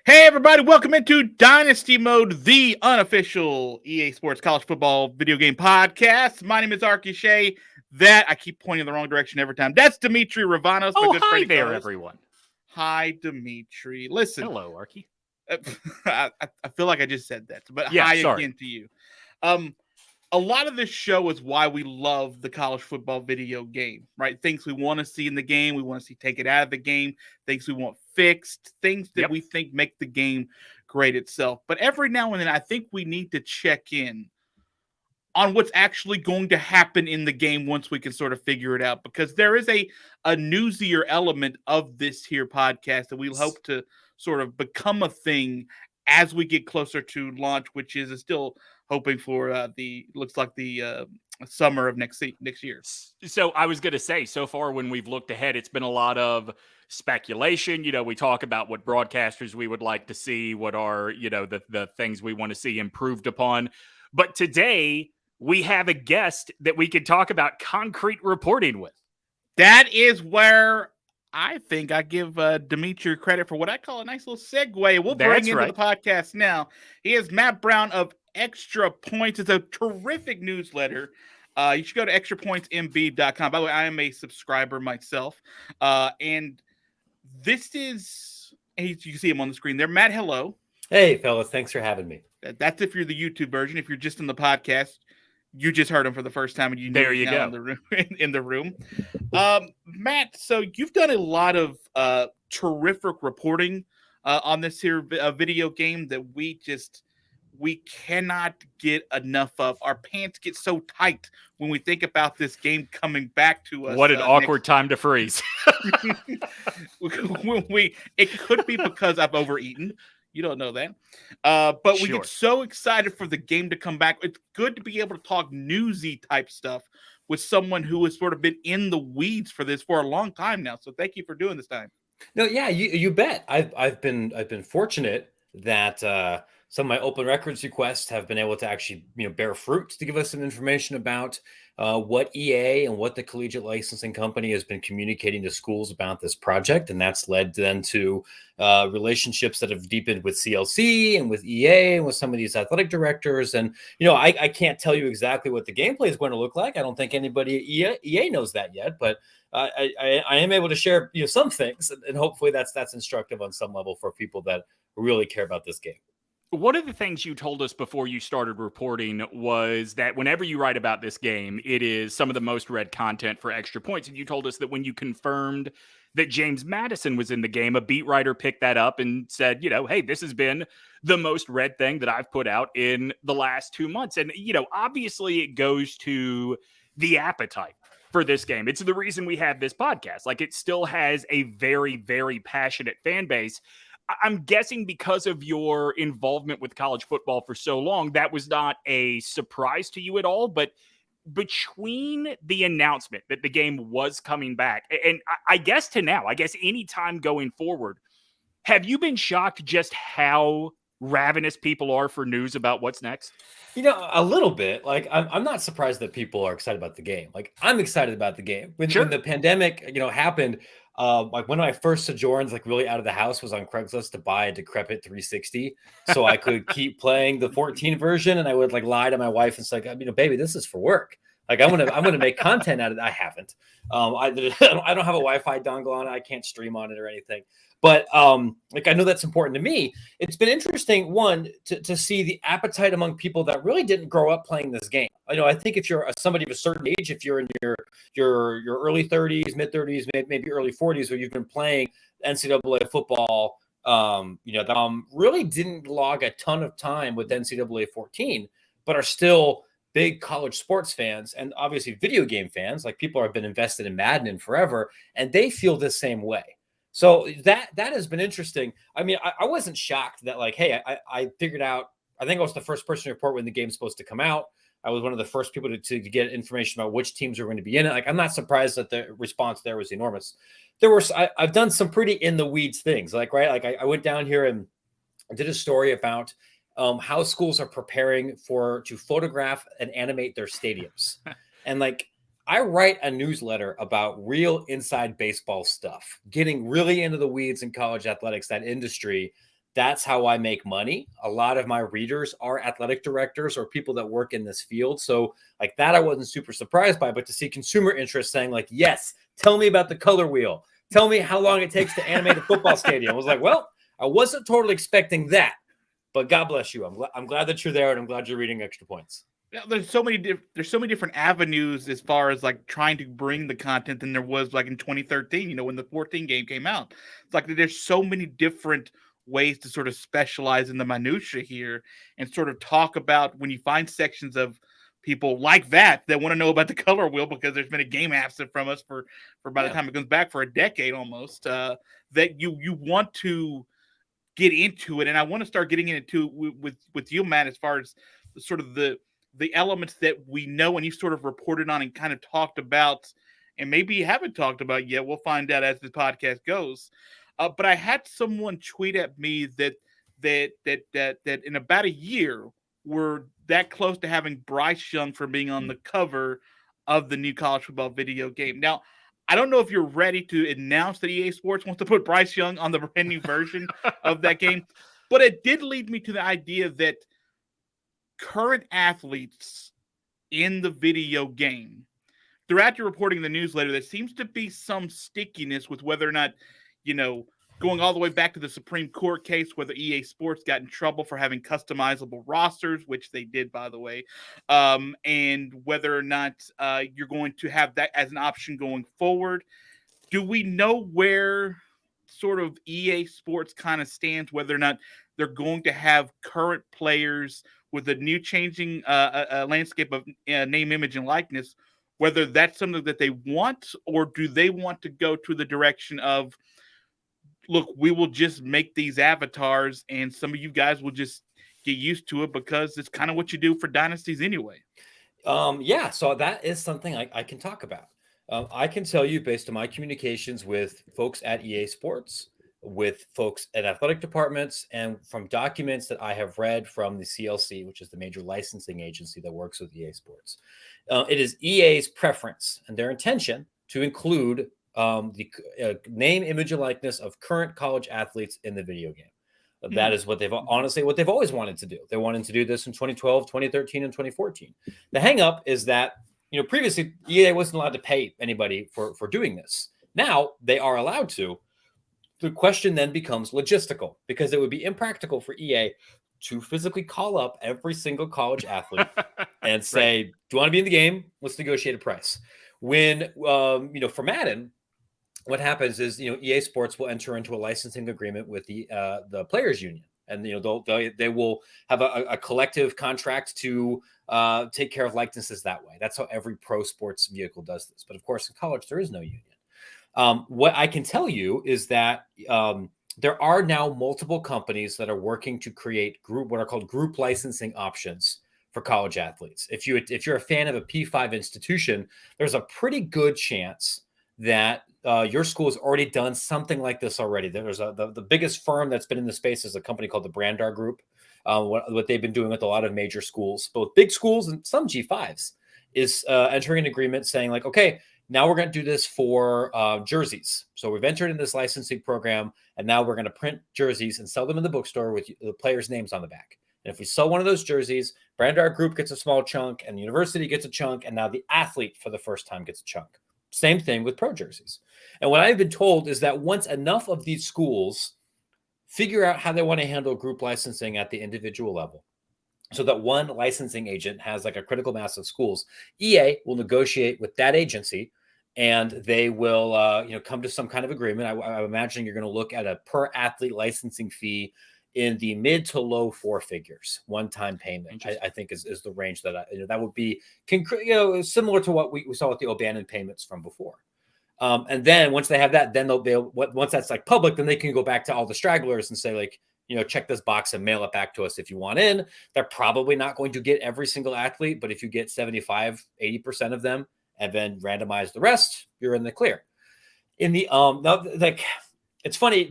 Hey everybody, welcome into Dynasty Mode, the unofficial EA Sports college football video game podcast. My name is Arky Shay. I keep pointing in the wrong direction every time. That's Demetri Ravanos, my good friend. Hi there, everyone. Hi, Demetri. Listen, Hello, Arky. I feel like I just said that, but Yeah, hi sorry. again to you. A lot of this show is why we love the college football video game, right? Things we want to see in the game, we want to see take it out of the game, things we want fixed, things that we think make the game great itself. But every now and then, I think we need to check in on what's actually going to happen in the game once we can sort of figure it out, because there is a newsier element of this here podcast that we'll hope to sort of become a thing as we get closer to launch, which is still hoping for the summer of next year. So I was going to say, so far when we've looked ahead, it's been a lot of speculation. You know, we talk about what broadcasters we would like to see, what are, the things we want to see improved upon. But today we have a guest that we could talk about concrete reporting with. That is where I think I give Demetri credit for what I call a nice little segue. We'll bring into the podcast now. He is Matt Brown of Extra Points. It's a terrific newsletter. You should go to extrapointsmb.com. By the way, I am a subscriber myself. And this is, you can see him on the screen there. Matt, hello. Hey, fellas. Thanks for having me. That's if you're the YouTube version. If you're just in the podcast, you just heard him for the first time, and there you go in the room. Matt, so you've done a lot of terrific reporting on this here video game that we cannot get enough of. Our pants get so tight when we think about this game coming back to us. What an awkward time to freeze. It could be because I've overeaten. You don't know that. But we get so excited for the game to come back. It's good to be able to talk newsy type stuff with someone who has sort of been in the weeds for this for a long time now. So thank you for doing this time. No, yeah, you bet. I've been fortunate that some of my open records requests have been able to actually bear fruit to give us some information about what EA and what the collegiate licensing company has been communicating to schools about this project. And that's led then to relationships that have deepened with CLC and with EA and with some of these athletic directors. And, I can't tell you exactly what the gameplay is going to look like. I don't think anybody at EA knows that yet, but I am able to share some things, and hopefully that's instructive on some level for people that really care about this game. One of the things you told us before you started reporting was that whenever you write about this game, it is some of the most read content for Extra Points. And you told us that when you confirmed that James Madison was in the game, a beat writer picked that up and said, hey, this has been the most read thing that I've put out in the last 2 months. And, obviously it goes to the appetite for this game. It's the reason we have this podcast. Like, it still has a very, very passionate fan base. I'm guessing because of your involvement with college football for so long, that was not a surprise to you at all. But between the announcement that the game was coming back, and I guess to now, any time going forward, have you been shocked just how ravenous people are for news about what's next? A little bit. Like, I'm not surprised that people are excited about the game. Like, I'm excited about the game. When the pandemic, happened, like one of my first sojourns, like really out of the house, was on Craigslist to buy a decrepit 360 so I could keep playing the 14 version. And I would like lie to my wife and say, baby, this is for work. Like, I'm gonna make content out of it. I haven't. I don't have a Wi-Fi dongle on it. I can't stream on it or anything. But I know that's important to me. It's been interesting, one, to see the appetite among people that really didn't grow up playing this game. I think if you're somebody of a certain age, if you're in your early 30s, mid 30s, maybe early 40s, where you've been playing NCAA football, really didn't log a ton of time with NCAA 14, but are still big college sports fans and obviously video game fans. Like, people have been invested in Madden forever, and they feel the same way. So that has been interesting. I mean, I wasn't shocked that, like, hey, I figured out, I think I was the first person to report when the game's supposed to come out. I was one of the first people to get information about which teams are going to be in it. Like, I'm not surprised that the response there was enormous. I've done some pretty in the weeds things, like, right. Like, I went down here and I did a story about how schools are preparing to photograph and animate their stadiums. And like, I write a newsletter about real inside baseball stuff, getting really into the weeds in college athletics, that industry That's how I make money. A lot of my readers are athletic directors or people that work in this field. So like that, I wasn't super surprised by, but to see consumer interest saying like, yes, tell me about the color wheel. Tell me how long it takes to animate a football stadium. I was like, well, I wasn't totally expecting that, but God bless you. I'm glad that you're there, and I'm glad you're reading Extra Points. Yeah, there's so many different avenues as far as like trying to bring the content than there was like in 2013, when the 14 game came out. It's like there's so many different ways to sort of specialize in the minutia here and sort of talk about when you find sections of people like that want to know about the color wheel because there's been a game absent from us for by the time it comes back for a decade almost, that you want to get into it. And I want to start getting into with you, Matt, as far as sort of the elements that we know and you sort of reported on and kind of talked about, and maybe you haven't talked about yet. We'll find out as the podcast goes. But I had someone tweet at me that in about a year we're that close to having Bryce Young for being on the cover of the new college football video game. Now, I don't know if you're ready to announce that EA Sports wants to put Bryce Young on the brand new version of that game, but it did lead me to the idea that current athletes in the video game, throughout your reporting in the newsletter, there seems to be some stickiness with whether or not, going all the way back to the Supreme Court case, whether EA Sports got in trouble for having customizable rosters, which they did, by the way, and whether or not you're going to have that as an option going forward. Do we know where sort of EA Sports kind of stands, whether or not they're going to have current players with a new changing landscape of name, image, and likeness, whether that's something that they want, or do they want to go to the direction of, look, we will just make these avatars and some of you guys will just get used to it because it's kind of what you do for dynasties anyway. Yeah, so that is something I can talk about. I can tell you based on my communications with folks at EA Sports, with folks at athletic departments, and from documents that I have read from the CLC, which is the major licensing agency that works with EA Sports. It is EA's preference and their intention to include the name, image, and likeness of current college athletes in the video game. That is what they've always wanted to do. They wanted to do this in 2012, 2013, and 2014. The hang up is that, previously EA wasn't allowed to pay anybody for doing this. Now they are allowed to. The question then becomes logistical, because it would be impractical for EA to physically call up every single college athlete and say, do you want to be in the game? Let's negotiate a price. When, for Madden, what happens is, EA Sports will enter into a licensing agreement with the players union, and they will have a collective contract to take care of likenesses that way. That's how every pro sports vehicle does this. But of course, in college, there is no union. What I can tell you is that there are now multiple companies that are working to create what are called group licensing options for college athletes. If you're a fan of a P5 institution, there's a pretty good chance that your school has already done something like this already. There's the biggest firm that's been in the space is a company called the Brandar Group. What they've been doing with a lot of major schools, both big schools and some G5s, is entering an agreement saying like, okay, now we're going to do this for jerseys. So we've entered in this licensing program, and now we're going to print jerseys and sell them in the bookstore with the players' names on the back. And if we sell one of those jerseys, Brandar Group gets a small chunk, and the university gets a chunk, and now the athlete for the first time gets a chunk. Same thing with pro jerseys. And what I've been told is that once enough of these schools figure out how they want to handle group licensing at the individual level, so that one licensing agent has like a critical mass of schools, EA will negotiate with that agency, and they will come to some kind of agreement. I imagine you're going to look at a per athlete licensing fee in the mid to low four figures, one-time payment. I think is the range that that would be similar to what we saw with the O'Bannon payments from before. And then once they have that, then once that's like public, then they can go back to all the stragglers and say like, check this box and mail it back to us if you want in. They're probably not going to get every single athlete, but if you get 75, 80% of them and then randomize the rest, you're in the clear. In the it's funny,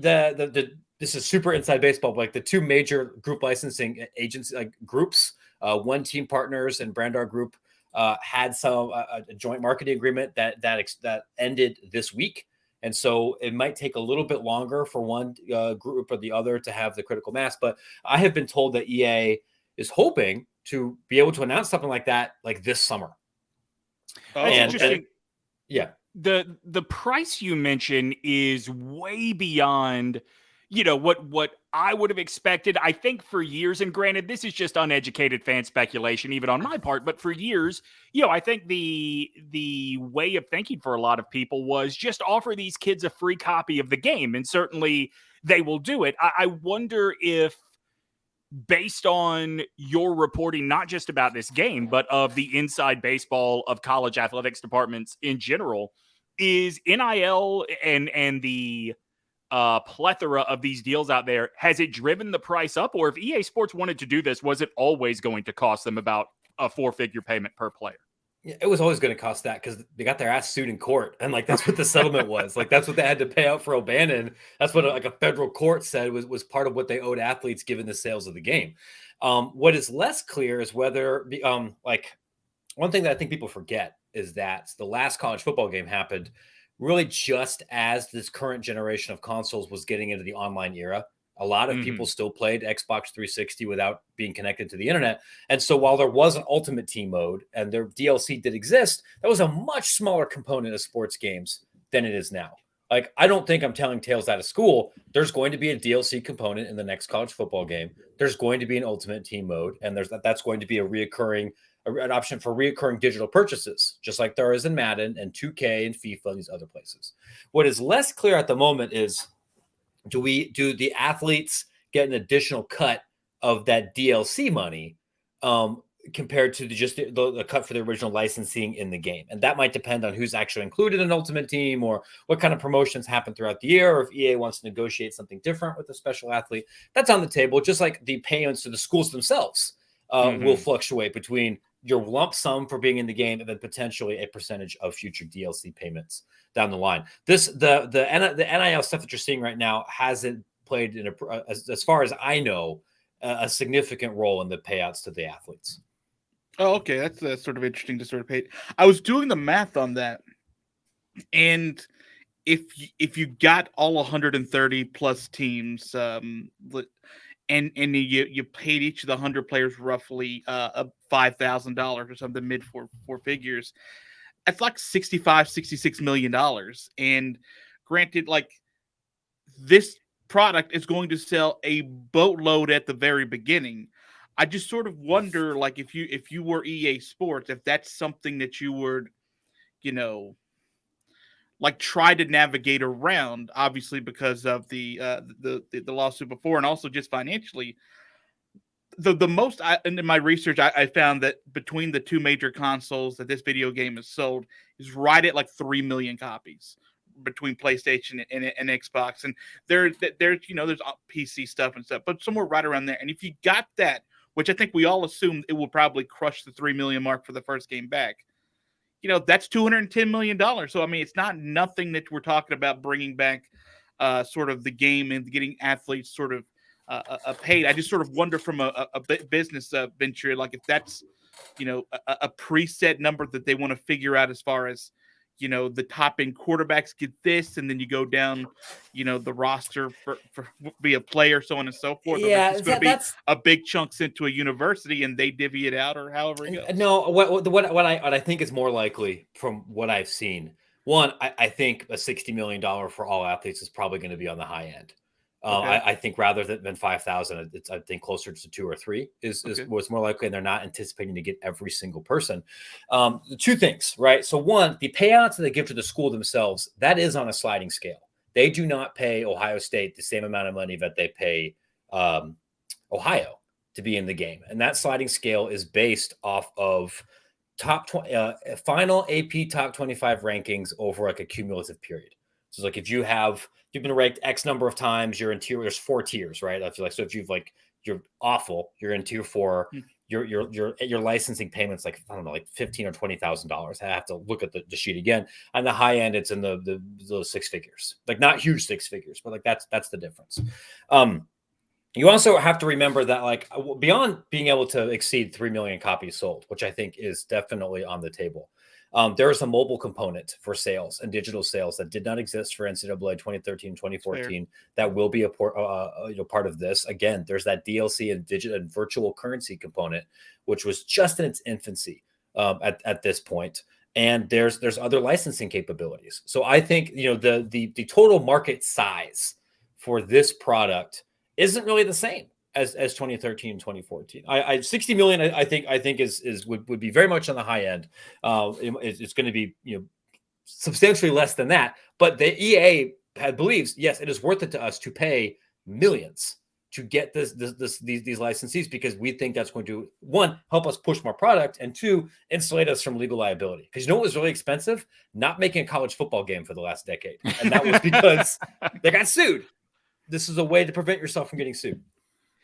this is super inside baseball, but like the two major group licensing agency groups, One Team Partners and Brandar Group, had a joint marketing agreement that ended this week. And so it might take a little bit longer for one group or the other to have the critical mass. But I have been told that EA is hoping to be able to announce something like that like this summer. That's interesting. Yeah. The price you mention is way beyond, what I would have expected. I think for years, and granted, this is just uneducated fan speculation, even on my part, but for years, I think the way of thinking for a lot of people was just offer these kids a free copy of the game, and certainly they will do it. I wonder if, based on your reporting, not just about this game, but of the inside baseball of college athletics departments in general, is NIL and the plethora of these deals out there, has it driven the price up? Or if EA Sports wanted to do this, was it always going to cost them about a 4-figure payment per player? It was always going to cost that because they got their ass sued in court. And like, that's what the settlement was. Like, that's what they had to pay out for O'Bannon. That's what like a federal court said was part of what they owed athletes given the sales of the game. What is less clear is whether like one thing that I think people forget is that the last college football game happened really just as this current generation of consoles was getting into the online era. A lot of people still played Xbox 360 without being connected to the internet. And so while there was an Ultimate Team mode and their DLC did exist, that was a much smaller component of sports games than it is now. Like, I don't think I'm telling tales out of school. There's going to be a DLC component in the next college football game. There's going to be an Ultimate Team mode, and that's going to be an option for reoccurring digital purchases, just like there is in Madden and 2K and FIFA and these other places. What is less clear at the moment is, do the athletes get an additional cut of that DLC money compared to the cut for the original licensing in the game? And that might depend on who's actually included in Ultimate Team or what kind of promotions happen throughout the year, or if EA wants to negotiate something different with a special athlete. That's on the table, just like the payments to the schools themselves will fluctuate between your lump sum for being in the game and then potentially a percentage of future DLC payments down the line. The NIL stuff that you're seeing right now hasn't played as far as I know, a significant role in the payouts to the athletes. Oh, okay. That's sort of interesting to sort of pay. I was doing the math on that, and if you got all 130 plus teams, and you paid each of the 100 players roughly $5,000 or something, mid four figures, that's like $66 million. And granted, like, this product is going to sell a boatload at the very beginning. I just sort of wonder, like, if you were EA Sports, if that's something that you would, like, try to navigate around, obviously because of the lawsuit before, and also just financially. The most in my research, I found that between the two major consoles that this video game is sold is right at like 3 million copies between PlayStation and Xbox. And there's PC stuff and stuff, but somewhere right around there. And if you got that, which I think we all assumed it will probably crush the 3 million mark for the first game back, that's $210 million. So, I mean, it's not nothing that we're talking about bringing back sort of the game and getting athletes sort of paid. I just sort of wonder from a business venture, like, if that's, a preset number that they want to figure out as far as, the top end quarterbacks get this, and then you go down, the roster for be a player, so on and so forth. Yeah, it's going to be a big chunk sent to a university and they divvy it out, or however it goes. No, what I think is more likely from what I've seen. One, I think a $60 million for all athletes is probably going to be on the high end. Okay. I think rather than 5,000, I think closer to 2 or 3 is what's more likely, and they're not anticipating to get every single person. Two things, right? So one, the payouts that they give to the school themselves, that is on a sliding scale. They do not pay Ohio State the same amount of money that they pay Ohio to be in the game, and that sliding scale is based off of top 20 final AP top 25 rankings over like a cumulative period. So like if you've been ranked X number of times, you're in tier. There's 4 tiers, right? I feel like, so if you're awful, you're in tier 4. Your licensing payments, like, I don't know, like $15,000 or $20,000. I have to look at the sheet again. On the high end, it's in the 6 figures, like not huge 6 figures, but like that's the difference. You also have to remember that, like, beyond being able to exceed 3 million copies sold, which I think is definitely on the table, There is a mobile component for sales and digital sales that did not exist for NCAA 2013, 2014. That will be a part of this. Again, there's that DLC and digital and virtual currency component, which was just in its infancy at this point. And there's other licensing capabilities. So I think the total market size for this product isn't really the same as 2013 and 2014. 60 million I think would be very much on the high end. It's going to be substantially less than that, but the EA believes, yes, it is worth it to us to pay millions to get these licensees, because we think that's going to, one, help us push more product, and two, insulate us from legal liability. Because what was really expensive? Not making a college football game for the last decade. And that was because they got sued. This is a way to prevent yourself from getting sued.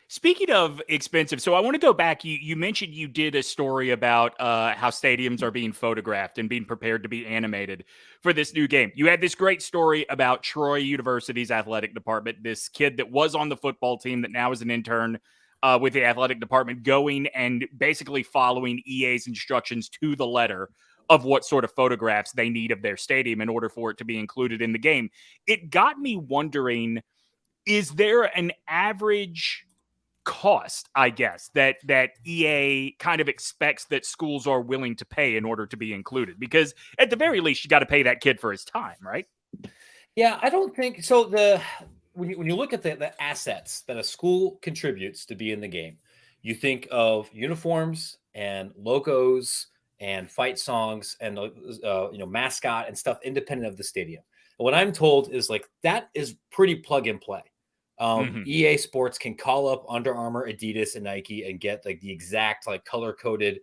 Speaking of expensive, so I want to go back. You mentioned you did a story about how stadiums are being photographed and being prepared to be animated for this new game. You had this great story about Troy University's athletic department, this kid that was on the football team that now is an intern with the athletic department, going and basically following EA's instructions to the letter of what sort of photographs they need of their stadium in order for it to be included in the game. It got me wondering, is there an average cost, I guess, that EA kind of expects that schools are willing to pay in order to be included? Because at the very least, you got to pay that kid for his time, right? Yeah, I don't think so. When you look at the assets that a school contributes to be in the game, you think of uniforms and logos and fight songs and mascot and stuff independent of the stadium. And what I'm told is that is pretty plug and play. EA Sports can call up Under Armour, Adidas, and Nike and get the exact color coded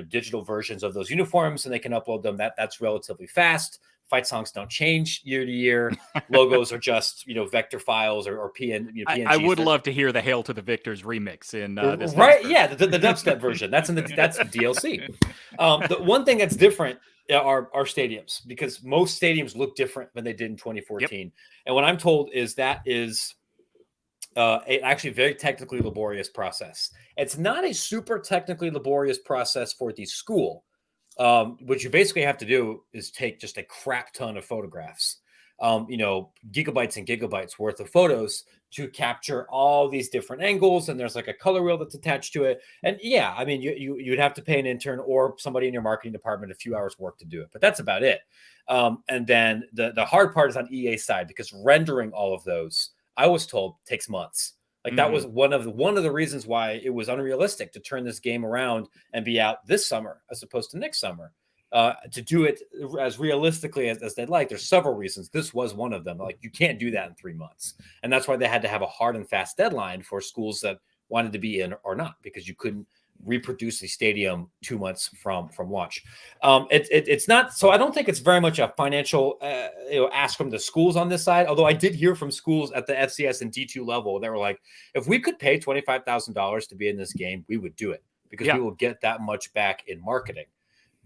digital versions of those uniforms, and they can upload them. That's relatively fast. Fight songs don't change year to year. Logos are just vector files or PNGs. I would love to hear the Hail to the Victors remix in this. Right? Yeah, the dubstep version. That's DLC. The one thing that's different are stadiums, because most stadiums look different than they did in 2014. Yep. And what I'm told is that is actually a very technically laborious process. It's not a super technically laborious process for the school. What you basically have to do is take just a crap ton of photographs, gigabytes and gigabytes worth of photos to capture all these different angles. And there's a color wheel that's attached to it. And yeah, I mean, you'd have to pay an intern or somebody in your marketing department a few hours work to do it, but that's about it. And then the hard part is on EA side, because rendering all of those, I was told, takes months. That was one of the reasons why it was unrealistic to turn this game around and be out this summer as opposed to next summer. To do it as realistically as they'd like. There's several reasons. This was one of them. You can't do that in 3 months. And that's why they had to have a hard and fast deadline for schools that wanted to be in or not, because you couldn't reproduce the stadium 2 months from launch. It's not, so I don't think it's very much a financial ask from the schools on this side. Although I did hear from schools at the FCS and D2 level that were like, if we could pay $25,000 to be in this game, we would do it, because we will get that much back in marketing.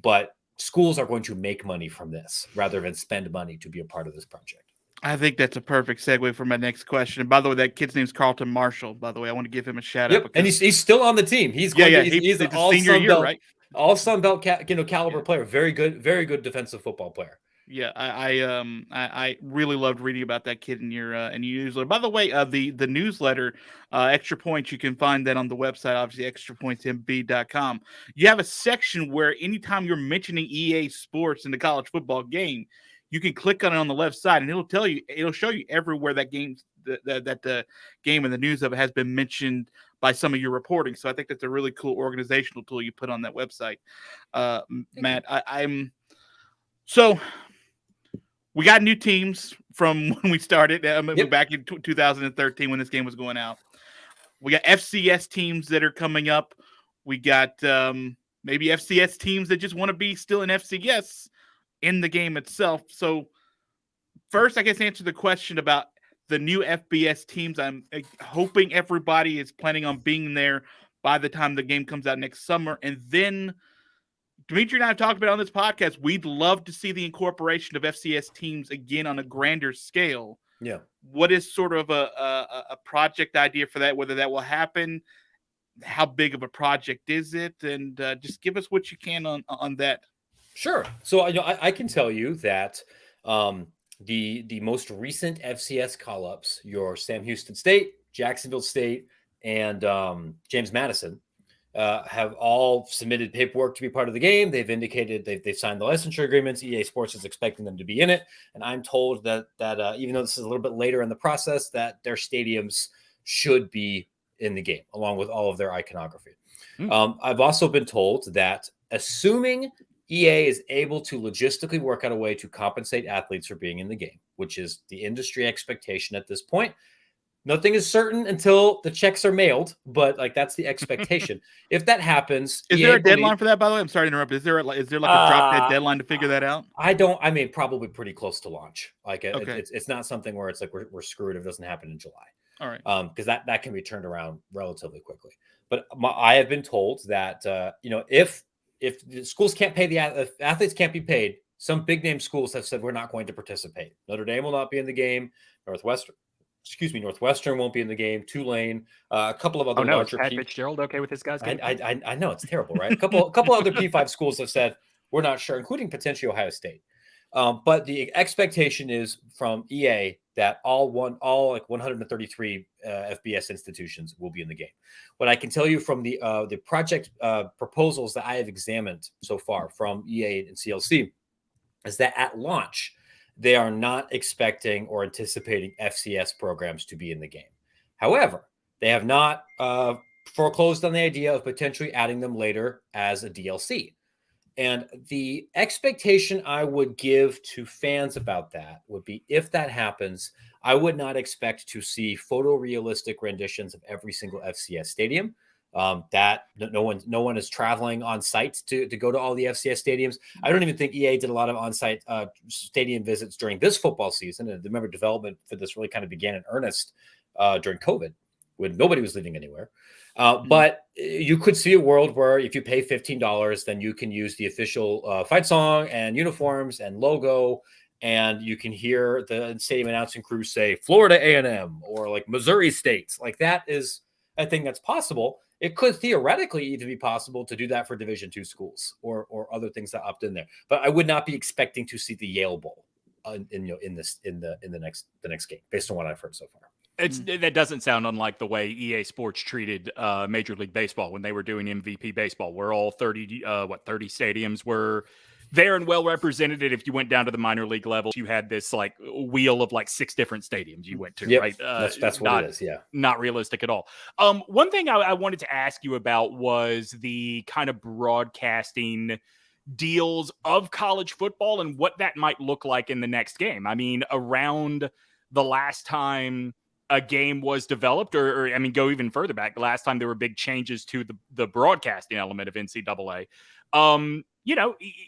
But schools are going to make money from this rather than spend money to be a part of this project. I think that's a perfect segue for my next question. And by the way, that kid's name's Carlton Marshall. By the way, I want to give him a shout out. And he's still on the team. He's an all senior year, right? All Sun Belt caliber player. Very good defensive football player. Yeah, I really loved reading about that kid in your newsletter. By the way, the newsletter, Extra Points, you can find that on the website, obviously extrapointsmb.com. You have a section where anytime you're mentioning EA Sports in the college football game, you can click on it on the left side, and it'll show you everywhere that game that the game and the news of it has been mentioned by some of your reporting. So I think that's a really cool organizational tool you put on that website, Matt. So we got new teams from when we started back in 2013 when this game was going out. We got FCS teams that are coming up. We got maybe FCS teams that just want to be still in FCS in the game itself. So first, I guess, answer the question about the new FBS teams. I'm hoping everybody is planning on being there by the time the game comes out next summer. And then Demetri and I have talked about on this podcast, we'd love to see the incorporation of FCS teams again on a grander scale. Yeah. What is sort of a project idea for that, whether that will happen? How big of a project is it? And just give us what you can on that. Sure. So I can tell you that the most recent FCS call-ups, your Sam Houston State, Jacksonville State, and James Madison, have all submitted paperwork to be part of the game. They've indicated they've signed the licensure agreements. EA Sports is expecting them to be in it, and I'm told that even though this is a little bit later in the process, that their stadiums should be in the game along with all of their iconography. I've also been told that assuming EA is able to logistically work out a way to compensate athletes for being in the game, which is the industry expectation at this point. Nothing is certain until the checks are mailed, but like that's the expectation. If that happens, is there a deadline for that? By the way, I'm sorry to interrupt. Is there like a drop dead deadline to figure that out? I mean, probably pretty close to launch. Like okay. it's not something where it's like we're screwed if it doesn't happen in July. All right. Because that can be turned around relatively quickly. But I have been told that if the schools can't pay if athletes can't be paid, some big name schools have said we're not going to participate. Notre Dame will not be in the game. Northwestern won't be in the game. Tulane, a couple of other larger. Is Pat Fitzgerald okay with this guy's game? I know it's terrible, right? A couple other P5 schools have said we're not sure, including potentially Ohio State. But the expectation is from EA that all 133 FBS institutions will be in the game. What I can tell you from the project proposals that I have examined so far from EA and CLC is that at launch, they are not expecting or anticipating FCS programs to be in the game. However, they have not foreclosed on the idea of potentially adding them later as a DLC. And the expectation I would give to fans about that would be, if that happens, I would not expect to see photorealistic renditions of every single FCS stadium. That no one is traveling on site to go to all the FCS stadiums. I don't even think EA did a lot of on-site stadium visits during this football season. And remember, development for this really kind of began in earnest during COVID, when nobody was leaving anywhere. But you could see a world where if you pay $15, then you can use the official fight song and uniforms and logo, and you can hear the stadium announcing crew say Florida A&M or like Missouri State. Like that is a thing that's possible. It could theoretically even be possible to do that for Division II schools or other things that opt in there. But I would not be expecting to see the Yale Bowl in the next game, based on what I've heard so far. That doesn't sound unlike the way EA Sports treated Major League Baseball when they were doing MVP baseball, where all 30 stadiums were there and well represented. If you went down to the minor league level, you had this like wheel of like 6 different stadiums you went to, yep. right? That's what it is. Yeah. Not realistic at all. One thing I wanted to ask you about was the kind of broadcasting deals of college football and what that might look like in the next game. I mean, around the last time a game was developed, or I mean, go even further back. The last time there were big changes to the broadcasting element of NCAA,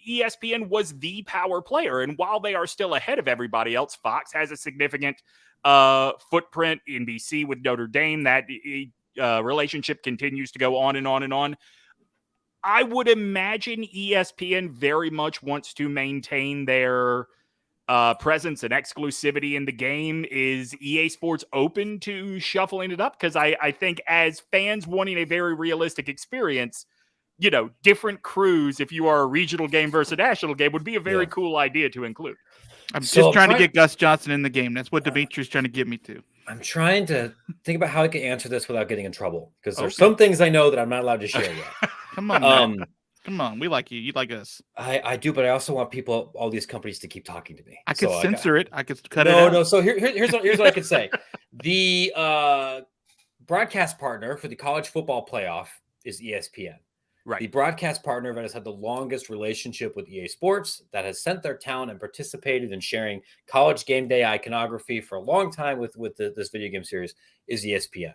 ESPN was the power player. And while they are still ahead of everybody else, Fox has a significant footprint. NBC with Notre Dame, that relationship continues to go on and on and on. I would imagine ESPN very much wants to maintain their presence and exclusivity in the game. Is EA Sports open to shuffling it up? Because I think as fans wanting a very realistic experience, different crews, if you are a regional game versus a national game, would be a very cool idea to include. I'm just trying to get Gus Johnson in the game. That's what Demetri's trying to get me to. I'm trying to think about how I can answer this without getting in trouble, because there's some things I know that I'm not allowed to share yet. Come on, man. Come on, we like you. You like us. I do, but I also want all these companies to keep talking to me. I could censor it. I could cut it out. No. So here's what I could say. The broadcast partner for the college football playoff is ESPN. Right. The broadcast partner that has had the longest relationship with EA Sports, that has sent their talent and participated in sharing college game day iconography for a long time with this video game series, is ESPN.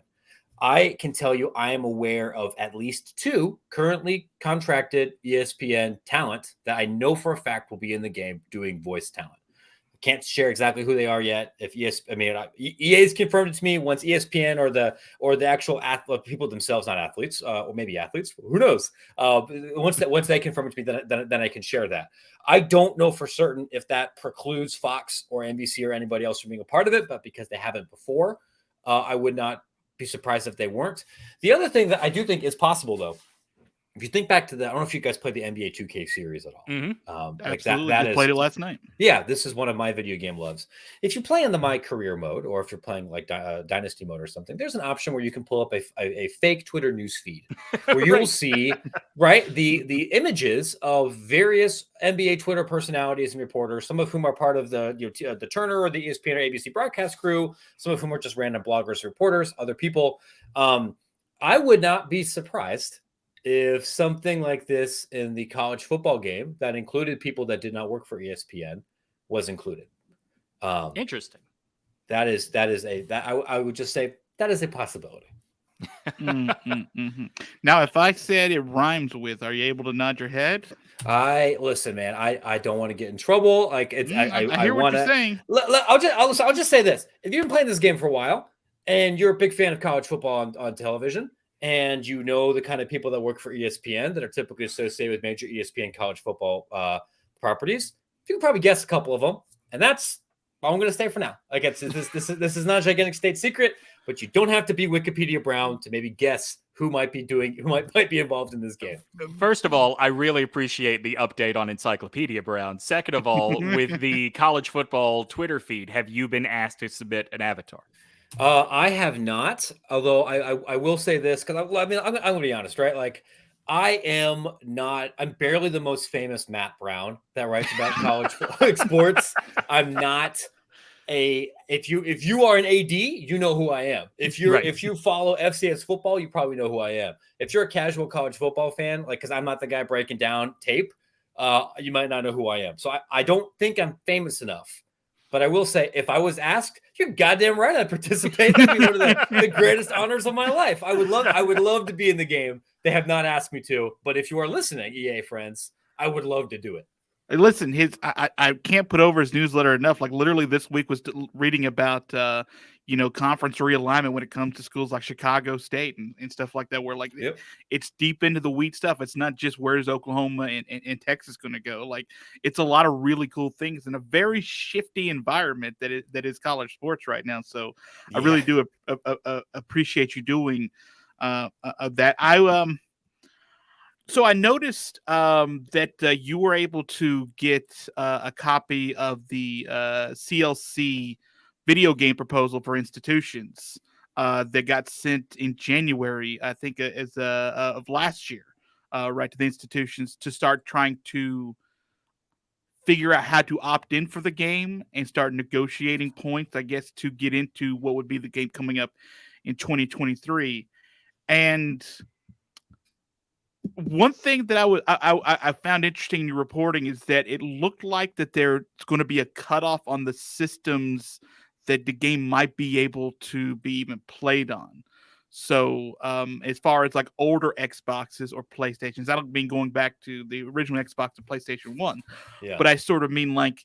I can tell you I am aware of at least 2 currently contracted ESPN talent that I know for a fact will be in the game doing voice talent. I can't share exactly who they are yet. EA's confirmed it to me. Once ESPN or the actual people themselves, not athletes, or maybe athletes, who knows? Once they confirm it to me, then I can share that. I don't know for certain if that precludes Fox or NBC or anybody else from being a part of it, but because they haven't before, I would not be surprised if they weren't. The other thing that I do think is possible, though, if you think back to that, I don't know if you guys played the NBA 2K series at all. Absolutely. That is, played it last night. Yeah, this is one of my video game loves. If you play in the My Career mode, or if you're playing like Dynasty mode or something, there's an option where you can pull up a fake Twitter news feed where you'll see the images of various NBA Twitter personalities and reporters, some of whom are part of the the Turner or the ESPN or ABC broadcast crew, some of whom are just random bloggers, reporters, other people. I would not be surprised if something like this in the college football game that included people that did not work for ESPN was included. Interesting. I would just say that is a possibility. Now, if I said it rhymes with, are you able to nod your head? Listen, man. I don't want to get in trouble. Like it's, I hear what you're saying. I'll just say this: if you've been playing this game for a while and you're a big fan of college football on television, and you know the kind of people that work for ESPN that are typically associated with major ESPN college football properties, you can probably guess a couple of them, and that's all I'm going to say for now. Like this is not a gigantic state secret, but you don't have to be Wikipedia Brown to maybe guess who might be involved in this game. First of all, I really appreciate the update on Encyclopedia Brown. Second of all, with the college football Twitter feed, have you been asked to submit an avatar? I have not, although I will say this because I'm gonna be honest, right? Like I'm barely the most famous Matt Brown that writes about college sports. I'm not if you are an AD, you know who I am. If you follow FCS football, you probably know who I am. If you're a casual college football fan, like because I'm not the guy breaking down tape, you might not know who I am. So I don't think I'm famous enough. But I will say, if I was asked, you're goddamn right, I'd participate. That'd be one of the greatest honors of my life. I would love to be in the game. They have not asked me to, but if you are listening, EA friends, I would love to do it. Listen, I can't put over his newsletter enough. Like literally this week was reading about conference realignment when it comes to schools like Chicago State and stuff like that, where like it's deep into the weed stuff. It's not just where's Oklahoma and Texas going to go. Like it's a lot of really cool things in a very shifty environment that is college sports right now. So I really do appreciate you doing that. So I noticed that you were able to get a copy of the CLC video game proposal for institutions that got sent in January, I think, of last year, right to the institutions to start trying to figure out how to opt in for the game and start negotiating points, I guess, to get into what would be the game coming up in 2023. And one thing that I found interesting in your reporting is that it looked like that there's going to be a cutoff on the systems that the game might be able to be even played on. So as far as like older Xboxes or PlayStations, I don't mean going back to the original Xbox and PlayStation 1, but I sort of mean like,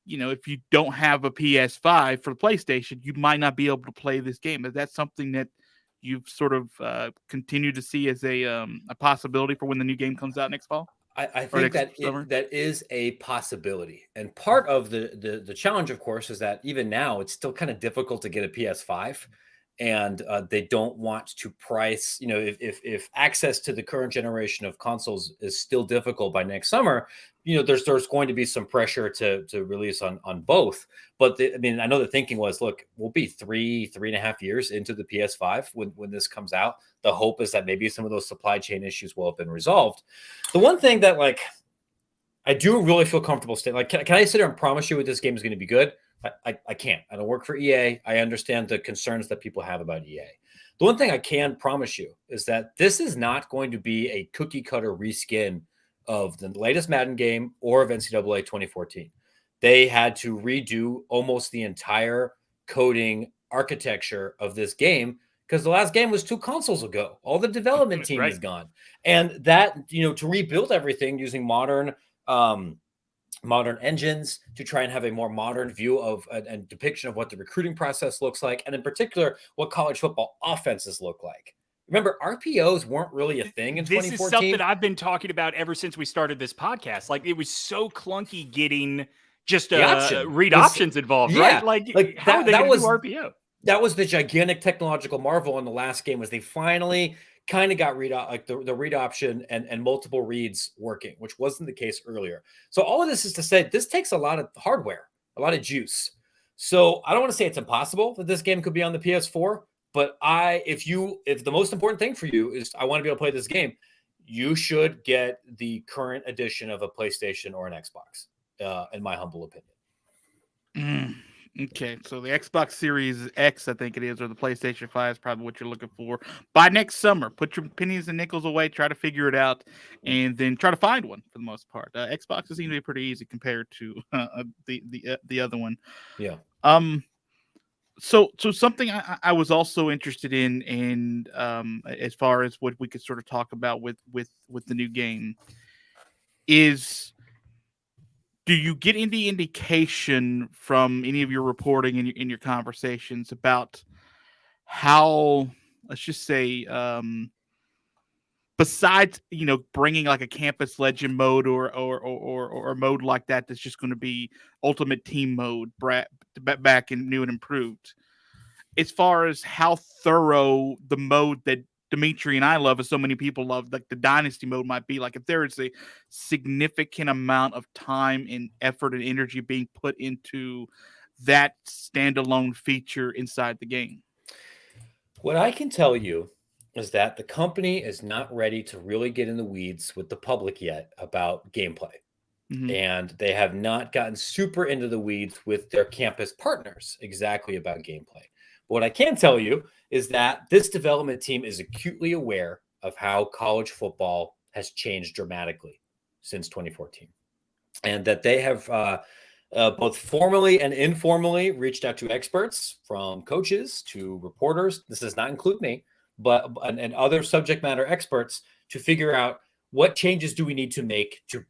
if you don't have a PS5 for the PlayStation, you might not be able to play this game. Is that something that you've sort of continued to see as a possibility for when the new game comes out next fall? I think that is a possibility. And part of the challenge, of course, is that even now it's still kind of difficult to get a PS5. And they don't want to price, if access to the current generation of consoles is still difficult by next summer, there's going to be some pressure to release on both. But I know the thinking was, look, we'll be 3.5 years into the PS5 when this comes out. The hope is that maybe some of those supply chain issues will have been resolved. The one thing that I do really feel comfortable saying, can I sit here and promise you this game is going to be good? I can't. I don't work for EA. I understand the concerns that people have about EA. The one thing I can promise you is that this is not going to be a cookie cutter reskin of the latest Madden game or of NCAA 2014. They had to redo almost the entire coding architecture of this game because the last game was 2 consoles ago. All the development team is gone. And that, to rebuild everything using modern engines to try and have a more modern view of and depiction of what the recruiting process looks like, and in particular, what college football offenses look like. Remember, RPOs weren't really a thing in 2014. This is stuff that I've been talking about ever since we started this podcast. Like, it was so clunky getting just read options involved, right? Like how are they going to do RPO? That was the gigantic technological marvel in the last game was they finally kind of got the read option and multiple reads working, which wasn't the case earlier. So all of this is to say this takes a lot of hardware, a lot of juice. So I don't want to say it's impossible that this game could be on the PS4, but if the most important thing for you is I want to be able to play this game, you should get the current edition of a PlayStation or an Xbox, in my humble opinion. Okay, so the Xbox Series X, I think it is, or the PlayStation 5 is probably what you're looking for. By next summer, put your pennies and nickels away, try to figure it out, and then try to find one for the most part. Xbox seem to be pretty easy compared to the other one. Yeah. So something I was also interested in, and as far as what we could sort of talk about with the new game is, do you get any indication from any of your reporting in your conversations about how, let's just say, besides bringing like a campus legend mode or a mode like that that's just going to be ultimate team mode back and new and improved, as far as how thorough the mode that Demetri and I love, as so many people love, like the Dynasty mode might be, like if there is a significant amount of time and effort and energy being put into that standalone feature inside the game. What I can tell you is that the company is not ready to really get in the weeds with the public yet about gameplay. Mm-hmm. And they have not gotten super into the weeds with their campus partners exactly about gameplay. But what I can tell you is that this development team is acutely aware of how college football has changed dramatically since 2014. And that they have both formally and informally reached out to experts, from coaches to reporters. This does not include me, but and other subject matter experts, to figure out what changes do we need to make to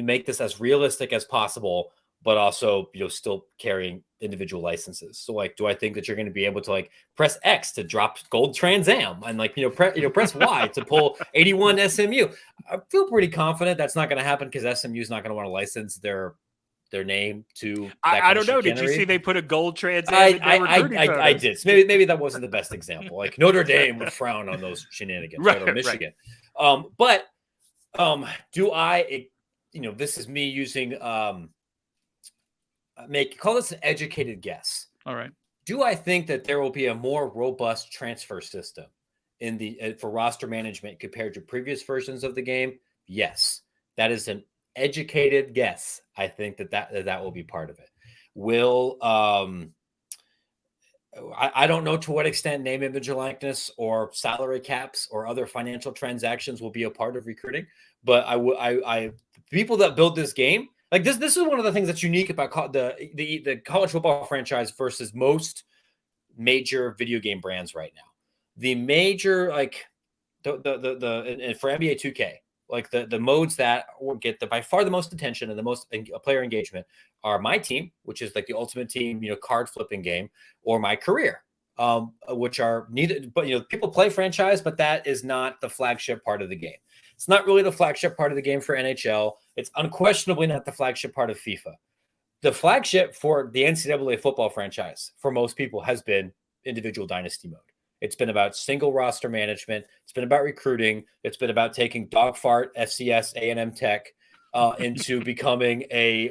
make this as realistic as possible, but also still carrying individual licenses. So like, do I think that you're going to be able to like press X to drop gold Trans Am and like press Y to pull 81 SMU? I feel pretty confident that's not going to happen, because SMU is not going to want to license their name to. I don't know. Did you see they put a gold Trans Am? I did. So maybe that wasn't the best example. Like Notre Dame would frown on those shenanigans, right? Or Michigan. Right. But do I? This is me using call this an educated guess. All right. Do I think that there will be a more robust transfer system for roster management compared to previous versions of the game? Yes, that is an educated guess. I think that will be part of it. Will I don't know to what extent name, image, or likeness, or salary caps, or other financial transactions will be a part of recruiting. But I people that build this game, like this is one of the things that's unique about the college football franchise versus most major video game brands right now. The major, like and for NBA 2K, like the modes that will get by far the most attention and the most player engagement are My Team, which is like the ultimate team, card flipping game, or My Career, which are neither. But people play franchise, but that is not the flagship part of the game. It's not really the flagship part of the game for NHL. It's unquestionably not the flagship part of FIFA. The flagship for the NCAA football franchise for most people has been individual dynasty mode. It's been about single roster management. It's been about recruiting. It's been about taking dogfart FCS A&M Tech into becoming a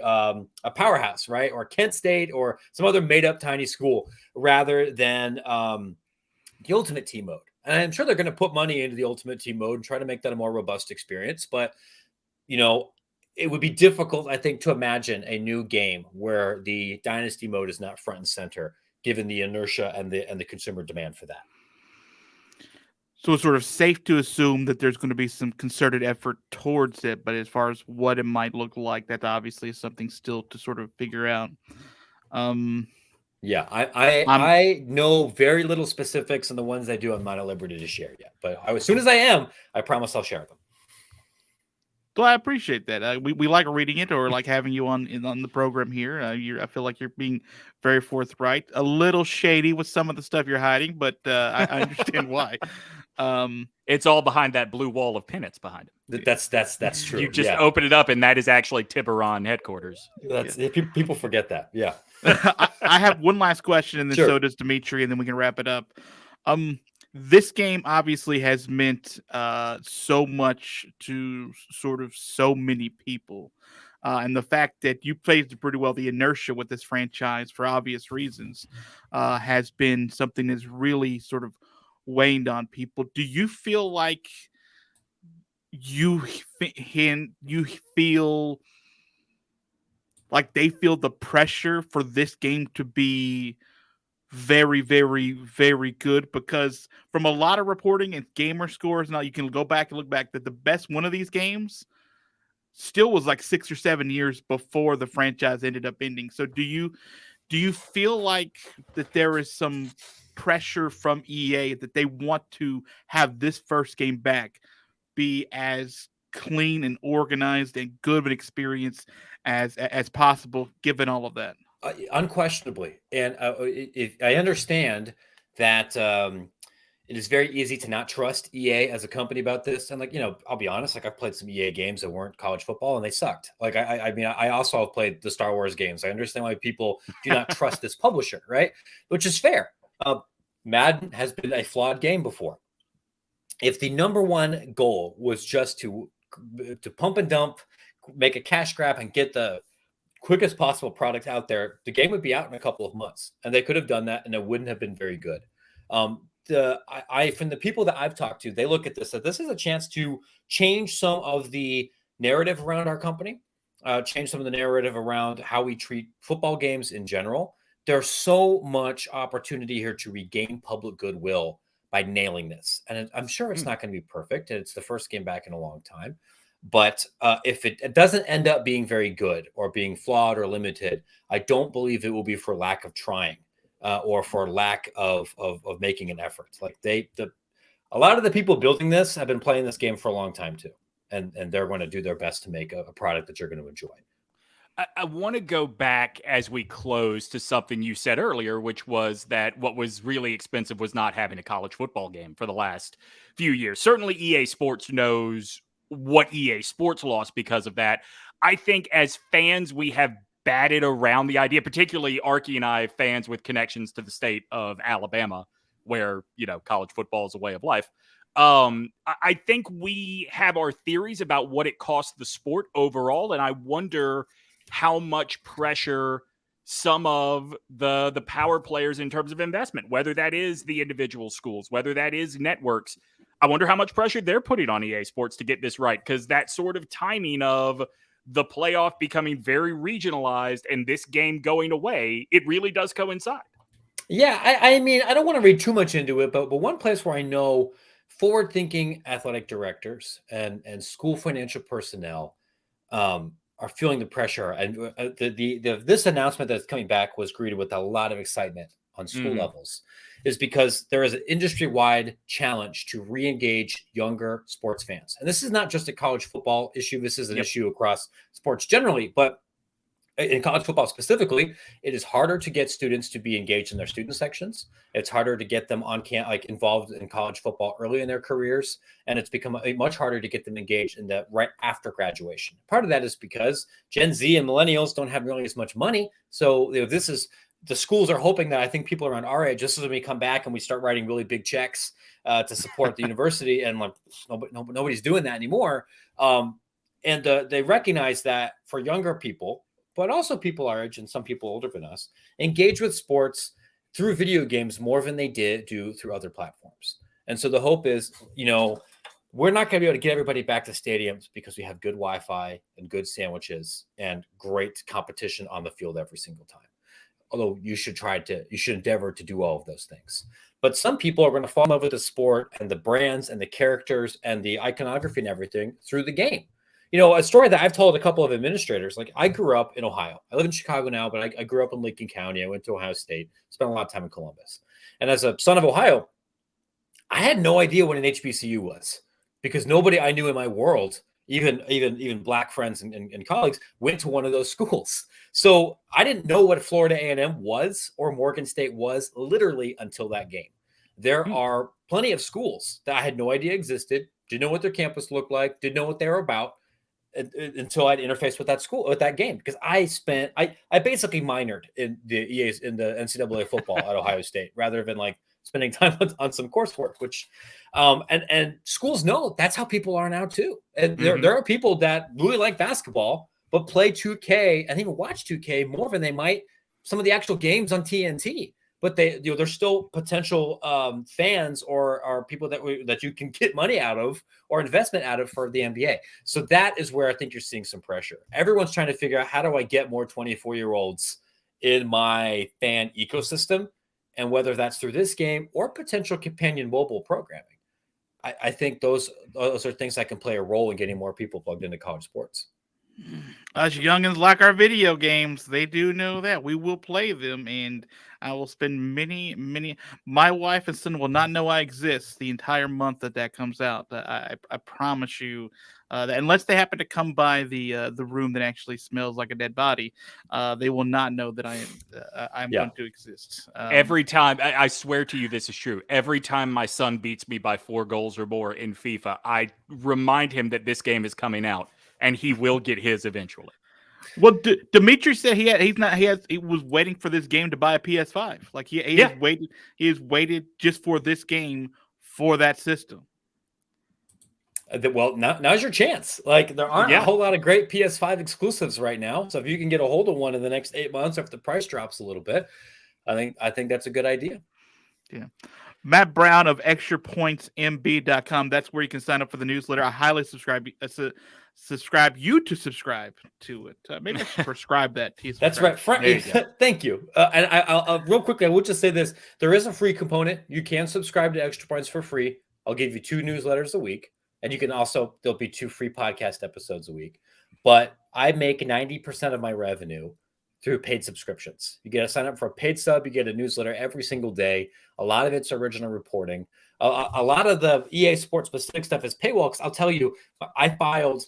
powerhouse, right? Or Kent State or some other made up tiny school, rather than the ultimate team mode. And I'm sure they're going to put money into the ultimate team mode and try to make that a more robust experience. But, it would be difficult, I think, to imagine a new game where the dynasty mode is not front and center, given the inertia and the consumer demand for that. So it's sort of safe to assume that there's going to be some concerted effort towards it, but as far as what it might look like, that obviously is something still to sort of figure out. Yeah, I know very little specifics, and the ones I do, I'm not at liberty to share yet. But as soon as I am, I promise I'll share them. Well, I appreciate that. We like reading it, or like having you on the program here. I feel like you're being very forthright, a little shady with some of the stuff you're hiding, but I understand why. It's all behind that blue wall of pennants behind it. That's true. You just open it up, and that is actually Tiburon headquarters. People forget that. Yeah. I have one last question, and then so does Demetri, and then we can wrap it up. this game obviously has meant so much to sort of so many people. And the fact that you played pretty well the inertia with this franchise for obvious reasons has been something that's really sort of waned on people. Do you feel like you you feel like they feel the pressure for this game to be very, very, very good? Because from a lot of reporting and gamer scores, now you can go back and look back that the best one of these games still was like 6 or 7 years before the franchise ended up ending. So do you feel like that there is some pressure from EA that they want to have this first game back be as clean and organized and good of an experience as possible, given all of that? Unquestionably. And I understand that it is very easy to not trust EA as a company about this. And like, I'll be honest, like I've played some EA games that weren't college football and they sucked. Like, I mean, I also have played the Star Wars games. I understand why people do not trust this publisher, right? Which is fair. Madden has been a flawed game before. If the number one goal was just to pump and dump, make a cash grab and get the quickest possible product out there, the game would be out in a couple of months, and they could have done that, and it wouldn't have been very good. From the people that I've talked to, they look at this that this is a chance to change some of the narrative around our company, change some of the narrative around how we treat football games in general. There's so much opportunity here to regain public goodwill by nailing this, and I'm sure it's not going to be perfect, and it's the first game back in a long time. But if it doesn't end up being very good or being flawed or limited, I don't believe it will be for lack of trying or for lack of making an effort. Like a lot of the people building this have been playing this game for a long time too, and they're going to do their best to make a product that you're going to enjoy. I want to go back as we close to something you said earlier, which was that what was really expensive was not having a college football game for the last few years. Certainly, EA Sports knows what EA Sports lost because of that. I think as fans, we have batted around the idea, particularly Arky and I, fans with connections to the state of Alabama, where, college football is a way of life. I think we have our theories about what it costs the sport overall, and I wonder how much pressure some of the power players in terms of investment, whether that is the individual schools, whether that is networks, I wonder how much pressure they're putting on EA Sports to get this right, because that sort of timing of the playoff becoming very regionalized and this game going away, it really does coincide. Yeah, I mean, I don't want to read too much into it, but one place where I know forward-thinking athletic directors and school financial personnel are feeling the pressure, and this announcement that's coming back was greeted with a lot of excitement on school levels, is because there is an industry-wide challenge to re-engage younger sports fans. And this is not just a college football issue. This is an issue across sports generally, but in college football specifically, it is harder to get students to be engaged in their student sections. It's harder to get them involved in college football early in their careers, and it's become much harder to get them engaged in that right after graduation. Part of that is because Gen Z and millennials don't have nearly as much money, so the schools are hoping that I think people around our age, just as we come back and we start writing really big checks to support the university, and like nobody's doing that anymore. And they recognize that for younger people, but also people our age and some people older than us, engage with sports through video games more than they do through other platforms. And so the hope is, we're not going to be able to get everybody back to stadiums because we have good Wi-Fi and good sandwiches and great competition on the field every single time. Although you should endeavor to do all of those things. But some people are going to fall in love with the sport and the brands and the characters and the iconography and everything through the game. A story that I've told a couple of administrators, like I grew up in Ohio. I live in Chicago now, but I grew up in Lincoln County. I went to Ohio State, spent a lot of time in Columbus. And as a son of Ohio, I had no idea what an HBCU was because nobody I knew in my world, even Black friends and colleagues, went to one of those schools. So I didn't know what Florida A&M was or Morgan State was literally until that game. There are plenty of schools that I had no idea existed, didn't know what their campus looked like, didn't know what they were about. until I'd interface with that school, with that game, because I basically minored in the NCAA football at Ohio State rather than like spending time on some coursework, which and schools know that's how people are now too. And there are people that really like basketball but play 2K and even watch 2K more than they might some of the actual games on TNT. But they're still potential fans or people that you can get money out of or investment out of for the NBA. So that is where I think you're seeing some pressure. Everyone's trying to figure out, how do I get more 24-year-olds in my fan ecosystem, and whether that's through this game or potential companion mobile programming. I think those are things that can play a role in getting more people plugged into college sports. Us youngins like our video games. They do know that. We will play them, and I will spend many. My wife and son will not know I exist the entire month that comes out. I promise you that unless they happen to come by the room that actually smells like a dead body, they will not know that I'm going to exist. Every time, I swear to you, this is true. Every time my son beats me by 4 goals or more in FIFA, I remind him that this game is coming out, and he will get his eventually. Well, Demetri said he was waiting for this game to buy a PS5. Like he has waited just for this game for that system. Well, now's your chance. Like, there aren't a whole lot of great PS5 exclusives right now. So if you can get a hold of one in the next 8 months, if the price drops a little bit, I think that's a good idea. Yeah. Matt Brown of extrapointsmb.com. That's where you can sign up for the newsletter. I highly subscribe you to subscribe to it. Maybe I should prescribe that to you. That's right. Thank you. And I'll real quickly, I will just say this. There is a free component. You can subscribe to Extra Points for free. I'll give you 2 newsletters a week. And you can also, there'll be 2 free podcast episodes a week. But I make 90% of my revenue through paid subscriptions. You get to sign up for a paid sub. You get a newsletter every single day. A lot of it's original reporting. A lot of the EA Sports specific stuff is paywall. I'll tell you, I filed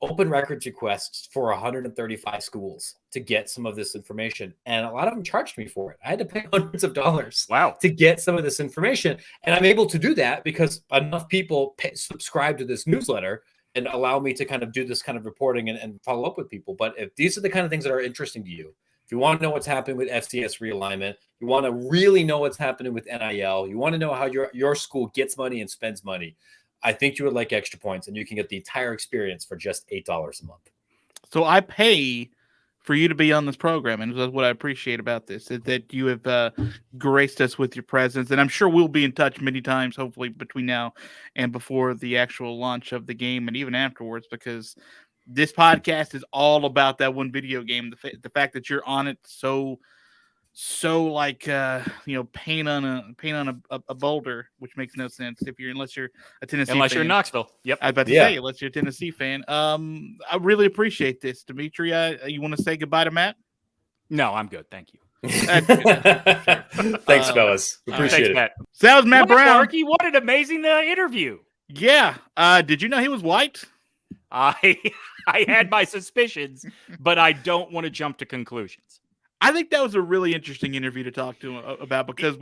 open records requests for 135 schools to get some of this information. And a lot of them charged me for it. I had to pay hundreds of dollars to get some of this information. And I'm able to do that because enough people subscribe to this newsletter and allow me to kind of do this kind of reporting and follow up with people. But if these are the kind of things that are interesting to you, if you want to know what's happening with FCS realignment, you want to really know what's happening with NIL, you want to know how your school gets money and spends money, I think you would like Extra Points, and you can get the entire experience for just $8 a month. So I pay for you to be on this program, and that's what I appreciate about this, is that you have graced us with your presence, and I'm sure we'll be in touch many times, hopefully between now and before the actual launch of the game, and even afterwards, because this podcast is all about that one video game. The fact that you're on it so like paint on a boulder, which makes no sense unless you're a Tennessee unless fan. You're in Knoxville. Yep. I was about to say, unless you're a Tennessee fan. I really appreciate this, Demetri. You want to say goodbye to Matt? No, I'm good. Thank you. That's sure. Thanks, fellas. Appreciate it. Matt. So that was Matt Brown. Arky, what an amazing interview. Yeah. Did you know he was white? I had my suspicions, but I don't want to jump to conclusions. I think that was a really interesting interview to talk to him about, because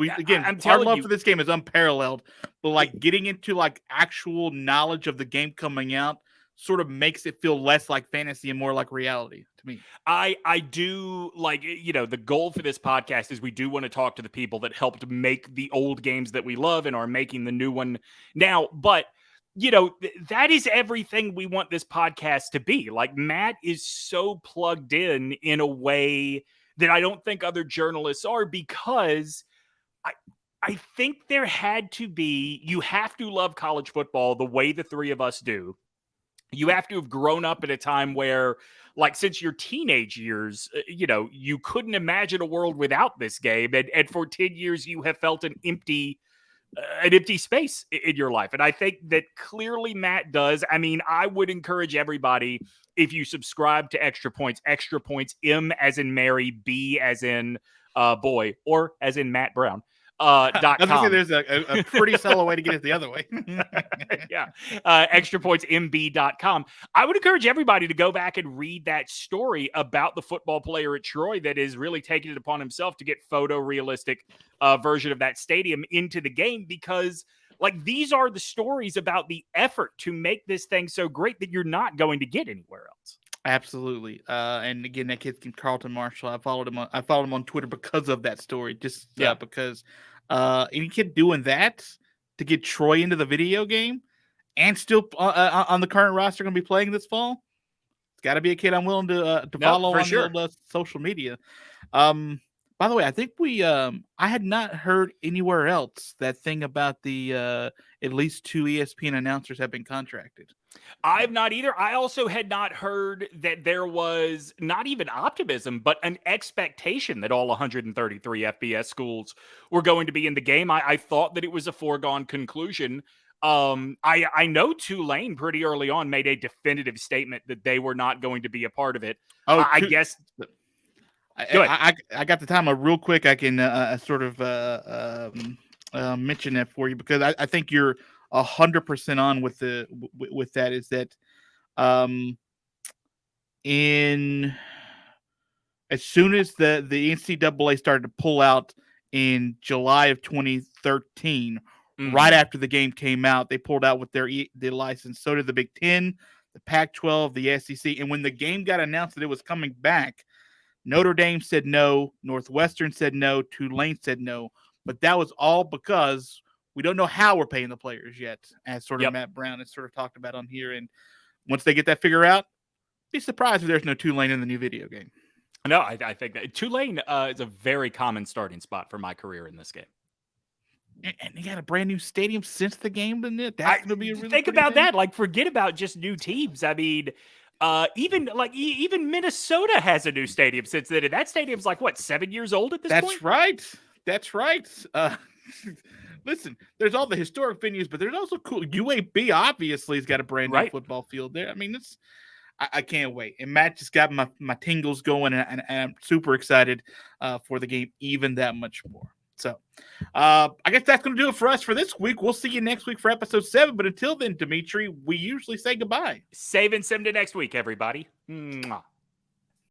our love for this game is unparalleled, but like getting into like actual knowledge of the game coming out sort of makes it feel less like fantasy and more like reality to me. I do like, the goal for this podcast is we do want to talk to the people that helped make the old games that we love and are making the new one now. But that is everything we want this podcast to be. Like, Matt is so plugged in a way that I don't think other journalists are, because I think there had to be, you have to love college football the way the three of us do. You have to have grown up at a time where, like, since your teenage years, you couldn't imagine a world without this game. And for 10 years, you have felt an empty space in your life. And I think that clearly Matt does. I mean, I would encourage everybody, if you subscribe to Extra Points, M as in Mary, B as in boy, or as in Matt Brown. .com. There's a pretty solid way to get it the other way. Yeah. extrapointsmb.com. I would encourage everybody to go back and read that story about the football player at Troy that is really taking it upon himself to get photorealistic version of that stadium into the game, because Like, these are the stories about the effort to make this thing so great that you're not going to get anywhere else. Absolutely. And again, that kid's Carlton Marshall. I followed him on Twitter because of that story. Just because any kid doing that to get Troy into the video game and still on the current roster going to be playing this fall, it's got to be a kid I'm willing to follow on the old, social media. By the way, I think I had not heard anywhere else that thing about the at least 2 ESPN announcers have been contracted. I've not either. I also had not heard that there was not even optimism, but an expectation that all 133 FBS schools were going to be in the game. I thought that it was a foregone conclusion. I know Tulane pretty early on made a definitive statement that they were not going to be a part of it. I guess. I got the time real quick. I can sort of mention that for you because I think you're 100% on with that. Is that as soon as the NCAA started to pull out in July of 2013, right after the game came out, they pulled out with their license. So did the Big Ten, the Pac-12, the SEC, and when the game got announced that it was coming back, Notre Dame said no, Northwestern said no, Tulane said no, but that was all because we don't know how we're paying the players yet, as sort of Matt Brown has sort of talked about on here. And once they get that figured out, be surprised if there's no Tulane in the new video game. No, I think that Tulane is a very common starting spot for my career in this game. And you got a brand new stadium since the game, didn't it? That's going to be a really think about that. Like, forget about just new teams. I mean, even Minnesota has a new stadium since then. And that stadium's like what, 7 years old at this point? That's right. Listen, there's all the historic venues, but there's also cool. UAB obviously has got a brand new football field there. I mean, I can't wait. And Matt just got my tingles going, and I'm super excited for the game even that much more. So I guess that's going to do it for us for this week. We'll see you next week for episode 7. But until then, Demetri, we usually say goodbye. Save and sim to next week, everybody. Mwah.